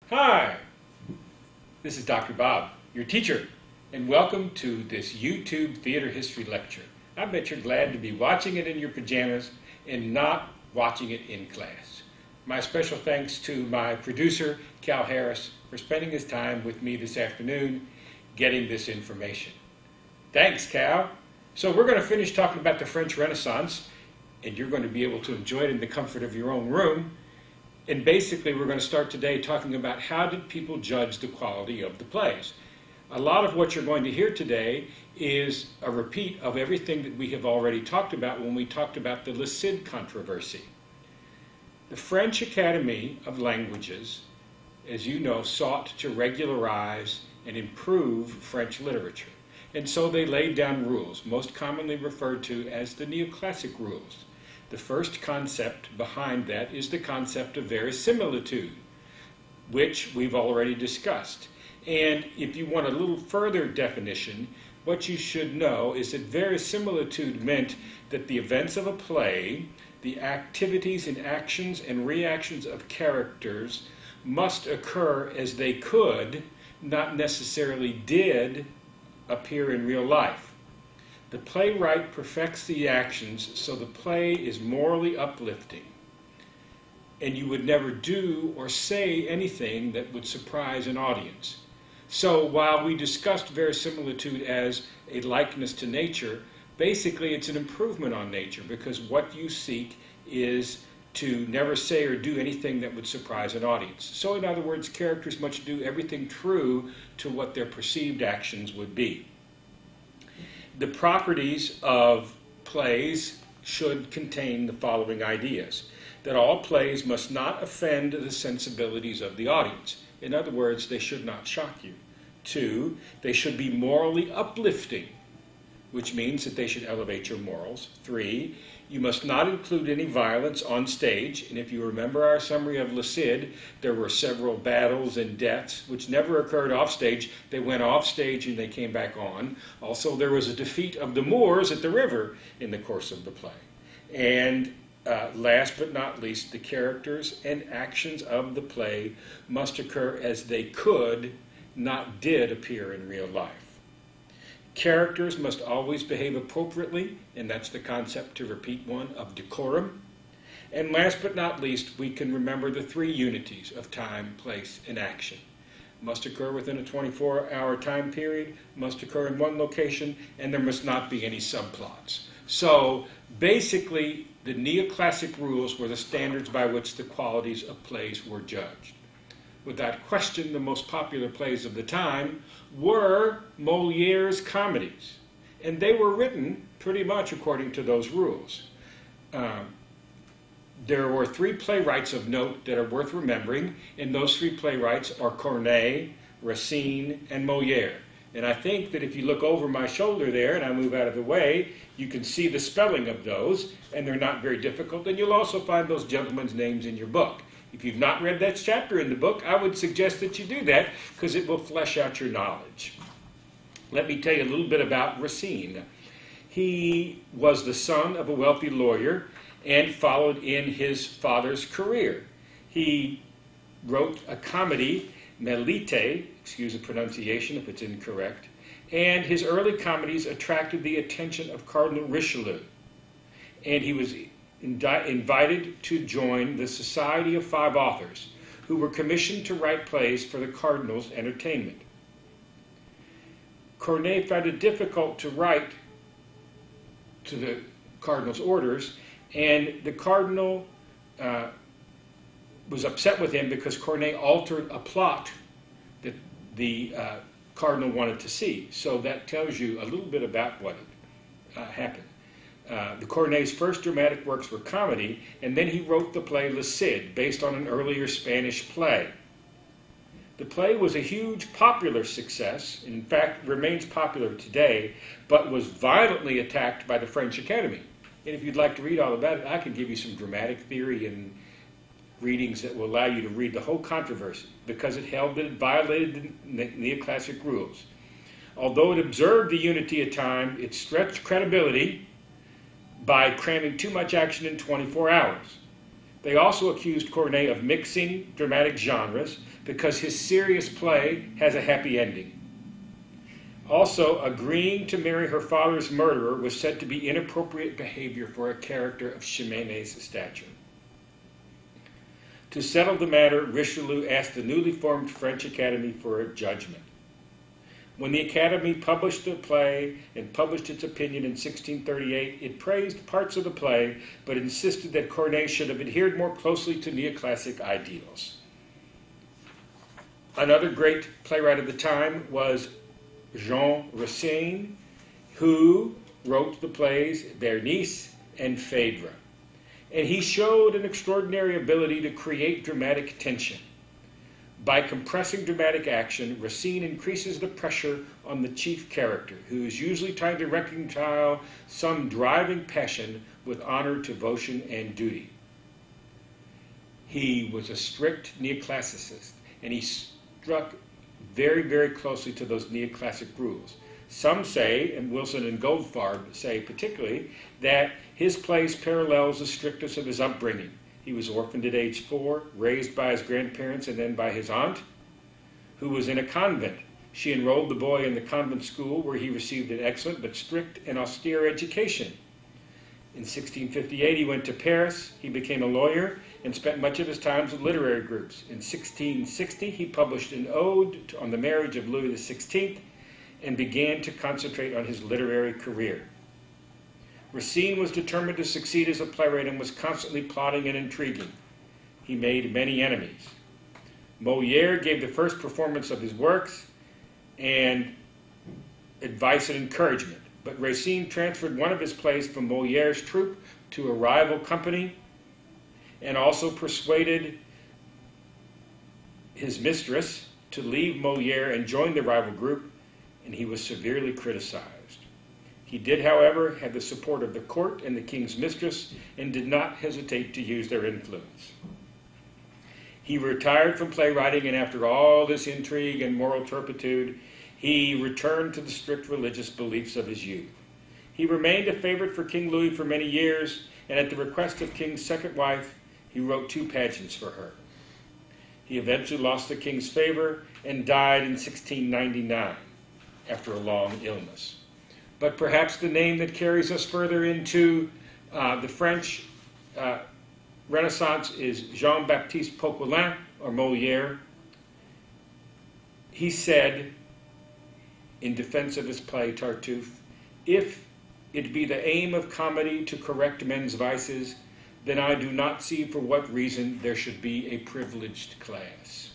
Hi, this is Dr. Bob, your teacher, and welcome to this YouTube theater history lecture. I bet you're glad to be watching it in your pajamas and not watching it in class. My special thanks to my producer, Cal Harris, for spending his time with me this afternoon getting this information. Thanks, Cal. So we're going to finish talking about the French Renaissance, and you're going to be able to enjoy it in the comfort of your own room. And basically, we're going to start today talking about how did people judge the quality of the plays. A lot of what you're going to hear today is a repeat of everything that we have already talked about when we talked about the Le Cid controversy. The French Academy of Languages, as you know, sought to regularize and improve French literature. And so they laid down rules, most commonly referred to as the neoclassic rules. The first concept behind that is the concept of verisimilitude, which we've already discussed. And if you want a little further definition, what you should know is that verisimilitude meant that the events of a play, the activities and actions and reactions of characters must occur as they could, not necessarily did, appear in real life. The playwright perfects the actions so the play is morally uplifting, and you would never do or say anything that would surprise an audience. So while we discussed verisimilitude as a likeness to nature, basically it's an improvement on nature, because what you seek is to never say or do anything that would surprise an audience. So in other words, characters must do everything true to what their perceived actions would be. The properties of plays should contain the following ideas: that all plays must not offend the sensibilities of the audience. In other words, they should not shock you. 2, they should be morally uplifting, which means that they should elevate your morals. 3, you must not include any violence on stage. And if you remember our summary of Le Cid, there were several battles and deaths which never occurred off stage. They went off stage and they came back on. Also, there was a defeat of the Moors at the river in the course of the play. And last but not least, the characters and actions of the play must occur as they could, not did, appear in real life. Characters must always behave appropriately, and that's the concept, to repeat one, of decorum. And last but not least, we can remember the 3 unities of time, place, and action. Must occur within a 24-hour time period, must occur in one location, and there must not be any subplots. So basically, the neoclassic rules were the standards by which the qualities of plays were judged. Without question, the most popular plays of the time were Molière's comedies, and they were written pretty much according to those rules. There were 3 playwrights of note that are worth remembering, and those 3 playwrights are Corneille, Racine, and Molière. And I think that if you look over my shoulder there and I move out of the way, you can see the spelling of those, and they're not very difficult, and you'll also find those gentlemen's names in your book. If you've not read that chapter in the book, I would suggest that you do that, because it will flesh out your knowledge. Let me tell you a little bit about Racine. He was the son of a wealthy lawyer and followed in his father's career. He wrote a comedy, Melite, excuse the pronunciation if it's incorrect, and his early comedies attracted the attention of Cardinal Richelieu, and he was invited to join the Society of 5 Authors, who were commissioned to write plays for the Cardinal's entertainment. Corneille found it difficult to write to the Cardinal's orders, and the Cardinal was upset with him because Corneille altered a plot that the Cardinal wanted to see. So that tells you a little bit about what happened. The Corneille's first dramatic works were comedy, and then he wrote the play Le Cid, based on an earlier Spanish play. The play was a huge popular success, and in fact remains popular today, but was violently attacked by the French Academy. And if you'd like to read all about it, I can give you some dramatic theory and readings that will allow you to read the whole controversy, because it violated the neoclassic rules. Although it observed the unity of time, it stretched credibility by cramming too much action in 24 hours. They also accused Corneille of mixing dramatic genres because his serious play has a happy ending. Also, agreeing to marry her father's murderer was said to be inappropriate behavior for a character of Ximenes' stature. To settle the matter, Richelieu asked the newly formed French Academy for a judgment. When the Academy published the play and published its opinion in 1638, it praised parts of the play, but insisted that Corneille should have adhered more closely to neoclassic ideals. Another great playwright of the time was Jean Racine, who wrote the plays Berenice and Phèdre. And he showed an extraordinary ability to create dramatic tension. By compressing dramatic action, Racine increases the pressure on the chief character, who is usually trying to reconcile some driving passion with honor, devotion, and duty. He was a strict neoclassicist, and he struck very, very closely to those neoclassic rules. Some say, and Wilson and Goldfarb say particularly, that his plays parallels the strictness of his upbringing. He was orphaned at age 4, raised by his grandparents and then by his aunt, who was in a convent. She enrolled the boy in the convent school where he received an excellent but strict and austere education. In 1658, he went to Paris. He became a lawyer and spent much of his time with literary groups. In 1660, he published an ode on the marriage of Louis XVI and began to concentrate on his literary career. Racine was determined to succeed as a playwright and was constantly plotting and intriguing. He made many enemies. Molière gave the first performance of his works and advice and encouragement, but Racine transferred one of his plays from Molière's troupe to a rival company and also persuaded his mistress to leave Molière and join the rival group, and he was severely criticized. He did, however, have the support of the court and the king's mistress and did not hesitate to use their influence. He retired from playwriting, and after all this intrigue and moral turpitude, he returned to the strict religious beliefs of his youth. He remained a favorite for King Louis for many years, and at the request of King's second wife, he wrote 2 pageants for her. He eventually lost the king's favor and died in 1699 after a long illness. But perhaps the name that carries us further into the French Renaissance is Jean-Baptiste Poquelin, or Molière. He said, in defense of his play Tartuffe, "If it be the aim of comedy to correct men's vices, then I do not see for what reason there should be a privileged class."